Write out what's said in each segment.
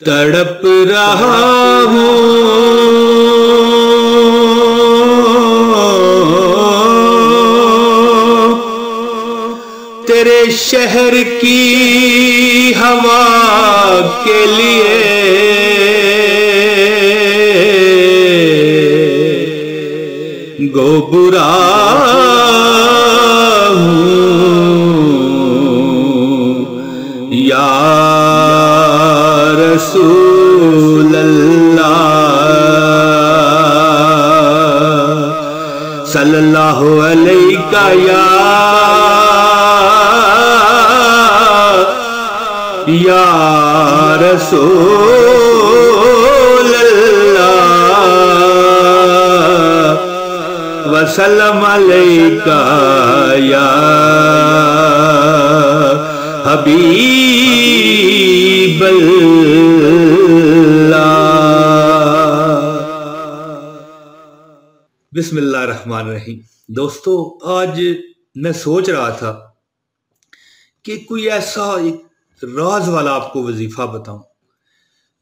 تڑپ رہا ہوں تیرے شہر کی ہوا کے لیے، گو برا ہوں یا رسول اللہ صلی اللہ علیہ یا رسول اللہ وسلم علیک یا حبیب اللہ۔ بسم اللہ الرحمن الرحیم۔ دوستو، آج میں سوچ رہا تھا کہ کوئی ایسا ایک راز والا آپ کو وظیفہ بتاؤں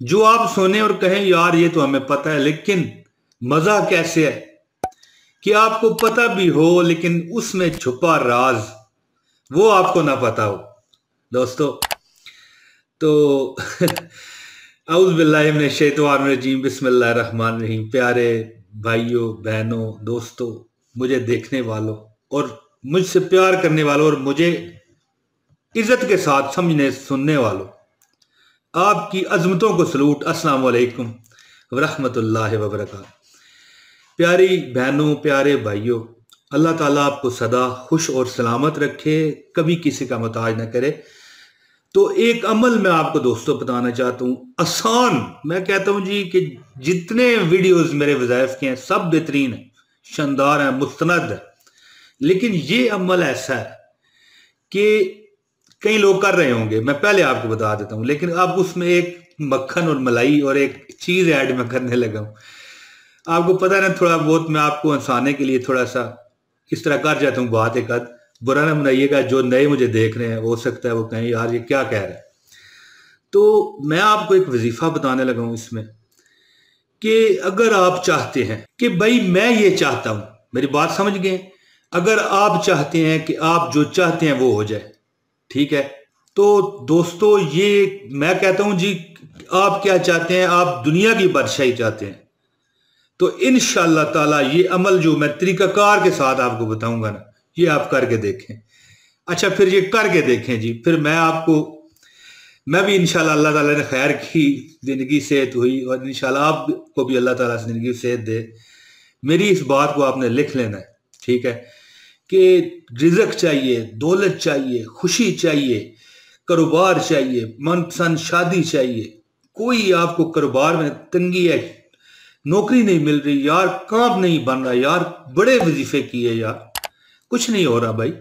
جو آپ سنیں اور کہیں یار یہ تو ہمیں پتہ ہے، لیکن مزہ کیسے ہے کہ آپ کو پتہ بھی ہو لیکن اس میں چھپا راز وہ آپ کو نہ پتہ ہو۔ دوستو تو اعوذ باللہ من الشیطان الرجیم، بسم اللہ الرحمن الرحیم۔ پیارے بھائیوں، بہنوں، دوستوں، مجھے دیکھنے والوں اور مجھ سے پیار کرنے والوں اور مجھے عزت کے ساتھ سمجھنے سننے والوں، آپ کی عظمتوں کو سلوٹ۔ السلام علیکم ورحمۃ اللہ وبرکاتہ۔ پیاری بہنوں، پیارے بھائیوں، اللہ تعالیٰ آپ کو سدا خوش اور سلامت رکھے، کبھی کسی کا محتاج نہ کرے۔ تو ایک عمل میں آپ کو دوستوں بتانا چاہتا ہوں، آسان۔ میں کہتا ہوں جی کہ جتنے ویڈیوز میرے وظائف کے ہیں سب بہترین ہیں، شاندار ہیں، مستند ہیں، لیکن یہ عمل ایسا ہے کہ کئی لوگ کر رہے ہوں گے، میں پہلے آپ کو بتا دیتا ہوں، لیکن اب اس میں ایک مکھن اور ملائی اور ایک چیز ایڈ میں کرنے لگا ہوں۔ آپ کو پتہ نا، تھوڑا بہت میں آپ کو ہنسانے کے لیے تھوڑا سا اس طرح کر جاتا ہوں بات ایک آدھ، برا نہ منائیے گا۔ جو نئے مجھے دیکھ رہے ہیں ہو سکتا ہے وہ کہیں یار یہ کیا کہہ رہا ہے۔ تو میں آپ کو ایک وظیفہ بتانے لگا ہوں اس میں کہ اگر آپ چاہتے ہیں کہ بھائی میں یہ چاہتا ہوں، میری بات سمجھ گئے، اگر آپ چاہتے ہیں کہ آپ جو چاہتے ہیں وہ ہو جائے، ٹھیک ہے؟ تو دوستو یہ میں کہتا ہوں جی، آپ کیا چاہتے ہیں؟ آپ دنیا کی بادشاہی چاہتے ہیں تو انشاءاللہ تعالی یہ عمل جو میں طریقہ کار کے ساتھ آپ کو بتاؤں گا نا، یہ آپ کر کے دیکھیں۔ اچھا پھر یہ کر کے دیکھیں جی، پھر میں بھی انشاءاللہ اللہ تعالیٰ نے خیر کی، زندگی صحت ہوئی، اور انشاءاللہ آپ کو بھی اللہ تعالیٰ زندگی صحت دے۔ میری اس بات کو آپ نے لکھ لینا ہے، ٹھیک ہے؟ کہ رزق چاہیے، دولت چاہیے، خوشی چاہیے، کاروبار چاہیے، من پسند شادی چاہیے، کوئی آپ کو کاروبار میں تنگی ہے، نوکری نہیں مل رہی یار، کام نہیں بن رہا یار، بڑے وظیفے کیے یار، کچھ نہیں ہو رہا بھائی۔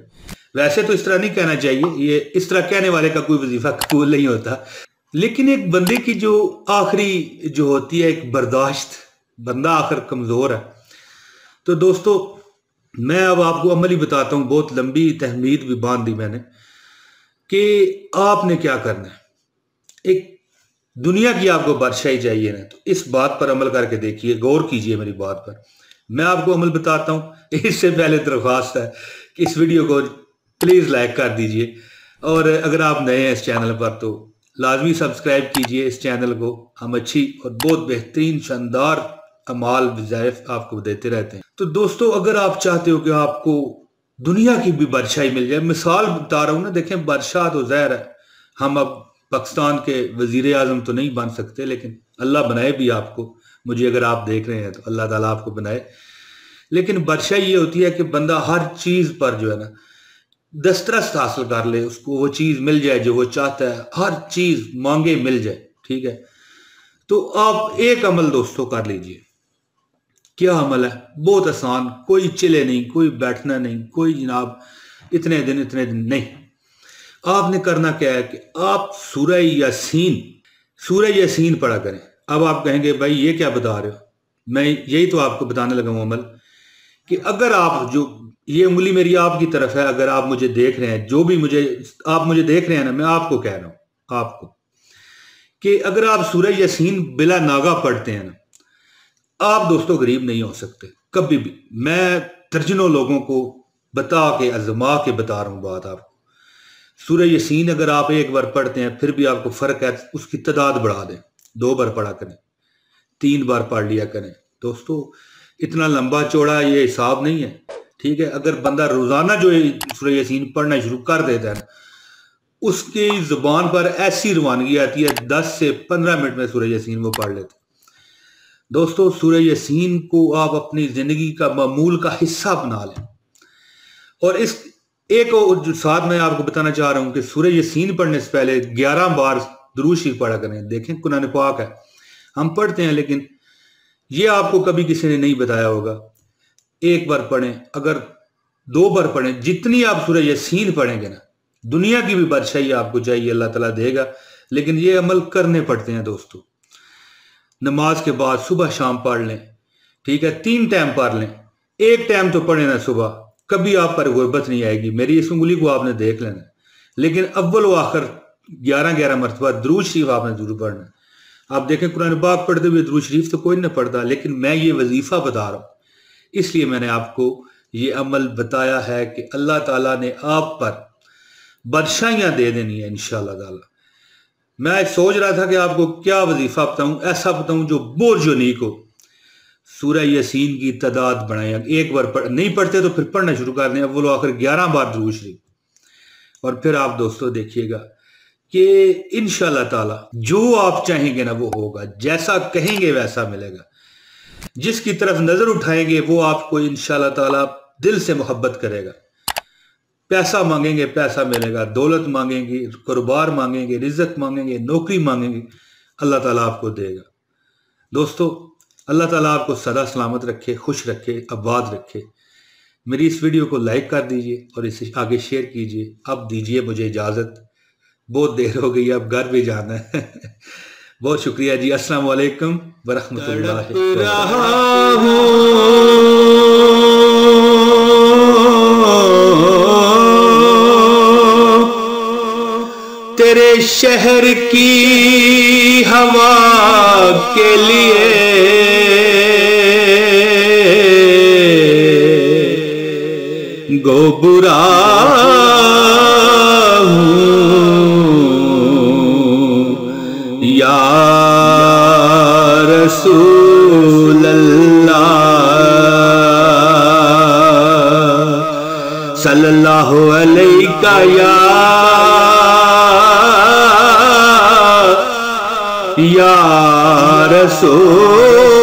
ویسے تو اس طرح نہیں کہنا چاہیے، یہ اس طرح کہنے والے کا کوئی وظیفہ قبول نہیں ہوتا، لیکن ایک بندے کی جو آخری جو ہوتی ہے ایک برداشت، بندہ آخر کمزور ہے۔ تو دوستو میں اب آپ کو عملی بتاتا ہوں، بہت لمبی تحمید بھی باندھ دی میں نے، کہ آپ نے کیا کرنا ہے۔ ایک دنیا کی آپ کو بادشاہی چاہیے نا، تو اس بات پر عمل کر کے دیکھیے، غور کیجئے میری بات پر۔ میں آپ کو عمل بتاتا ہوں، اس سے پہلے درخواست ہے کہ اس ویڈیو کو پلیز لائک کر دیجئے، اور اگر آپ نئے ہیں اس چینل پر تو لازمی سبسکرائب کیجئے اس چینل کو۔ ہم اچھی اور بہت بہترین شاندار اعمال وظائف آپ کو دیتے رہتے ہیں۔ تو دوستو اگر آپ چاہتے ہو کہ آپ کو دنیا کی بھی بادشاہی مل جائے، مثال بتا رہا ہوں نا، دیکھیں بادشاہ تو ظاہر ہے ہم اب پاکستان کے وزیر اعظم تو نہیں بن سکتے، لیکن اللہ بنائے بھی آپ کو، مجھے اگر آپ دیکھ رہے ہیں تو اللہ تعالیٰ آپ کو بنائے۔ لیکن بادشاہی یہ ہوتی ہے کہ بندہ ہر چیز پر جو ہے نا دسترس حاصل کر لے، اس کو وہ چیز مل جائے جو وہ چاہتا ہے، ہر چیز مانگے مل جائے، ٹھیک ہے؟ تو آپ ایک عمل دوستو کر لیجئے۔ کیا عمل ہے؟ بہت آسان، کوئی چلے نہیں، کوئی بیٹھنا نہیں، کوئی جناب اتنے دن نہیں۔ آپ نے کرنا کیا ہے کہ آپ سورہ یاسین پڑھا کریں۔ اب آپ کہیں گے بھائی یہ کیا بتا رہے ہو؟ میں یہی تو آپ کو بتانے لگا ہوں عمل، کہ اگر آپ جو یہ انگلی میری آپ کی طرف ہے، اگر آپ مجھے دیکھ رہے ہیں، جو بھی آپ مجھے دیکھ رہے ہیں نا، میں آپ کو کہہ رہا ہوں، آپ کو کہ اگر آپ سورہ یاسین بلا ناغہ پڑھتے ہیں نا، آپ دوستوں غریب نہیں ہو سکتے کبھی بھی. میں درجنوں لوگوں کو بتا کے ازما کے بتا رہا ہوں بات آپ کو. سورہ یاسین اگر آپ ایک بار پڑھتے ہیں پھر بھی آپ کو فرق ہے، اس کی تعداد بڑھا دیں، 2 بار پڑھا کریں، 3 بار پڑھ لیا کریں. دوستو اتنا لمبا چوڑا یہ حساب نہیں ہے، ٹھیک ہے. اگر بندہ روزانہ جو سورہ یاسین پڑھنا شروع کر دیتا ہے نا، اس کی زبان پر ایسی روانگی آتی ہے 10 سے 15 منٹ میں سورہ یاسین وہ پڑھ لیتے. دوستو سورہ یاسین کو آپ اپنی زندگی کا معمول کا حصہ بنا لیں. اور اس ایک جو ساتھ میں آپ کو بتانا چاہ رہا ہوں کہ سورہ یاسین پڑھنے سے پہلے 11 بار درود شریف پڑھا کریں. دیکھیں قرآن پاک ہے، ہم پڑھتے ہیں لیکن یہ آپ کو کبھی کسی نے نہیں بتایا ہوگا. 1 بار پڑھیں، اگر 2 بار پڑھیں، جتنی آپ سورہ یاسین پڑھیں گے نا، دنیا کی بھی بادشاہی آپ کو چاہیے، اللہ تعالیٰ دے گا. لیکن یہ عمل کرنے پڑتے ہیں دوستو. نماز کے بعد صبح شام پڑھ لیں، ٹھیک ہے. 3 ٹائم پڑھ لیں، 1 ٹائم تو پڑھیں نا صبح، کبھی آپ پر غربت نہیں آئے گی. میری اس انگلی کو آپ نے دیکھ لینا. لیکن اول و آخر 11 مرتبہ درود شریف آپ نے ضرور پڑھنا. آپ دیکھیں قرآن پاک پڑھتے ہوئے درود شریف تو کوئی نہیں پڑھتا، لیکن میں یہ وظیفہ بتا رہا ہوں، اس لیے میں نے آپ کو یہ عمل بتایا ہے کہ اللہ تعالیٰ نے آپ پر بادشاہیاں دے دینی ہے انشاءاللہ تعالیٰ. میں سوچ رہا تھا کہ آپ کو کیا وظیفہ بتاؤں، ایسا بتاؤں جو بہت یونیک ہو. سورہ یاسین کی تعداد بڑھائیں. 1 بار نہیں پڑھتے تو پھر پڑھنا شروع کر دیں، اول و آخر 11 بار درود شریف. اور پھر آپ دوستو دیکھیے گا کہ انشاءاللہ تعالیٰ جو آپ چاہیں گے نا وہ ہوگا، جیسا کہیں گے ویسا ملے گا. جس کی طرف نظر اٹھائیں گے وہ آپ کو انشاءاللہ تعالیٰ دل سے محبت کرے گا. پیسہ مانگیں گے پیسہ ملے گا، دولت مانگیں گے، کاروبار مانگیں گے، رزق مانگیں گے، نوکری مانگیں گے، اللہ تعالیٰ آپ کو دے گا. دوستو اللہ تعالیٰ آپ کو سدا سلامت رکھے، خوش رکھے، آباد رکھے. میری اس ویڈیو کو لائک کر دیجئے اور اسے آگے شیئر کیجئے. اب دیجئے مجھے اجازت، بہت دیر ہو گئی، اب گھر بھی جانا ہے. بہت شکریہ جی. السلام علیکم ورحمۃ اللہ وبرکاتہ. تیرے شہر کی ہوا کے لیے گو برا یا رسول اللہ صلی اللہ علیہ یا رسول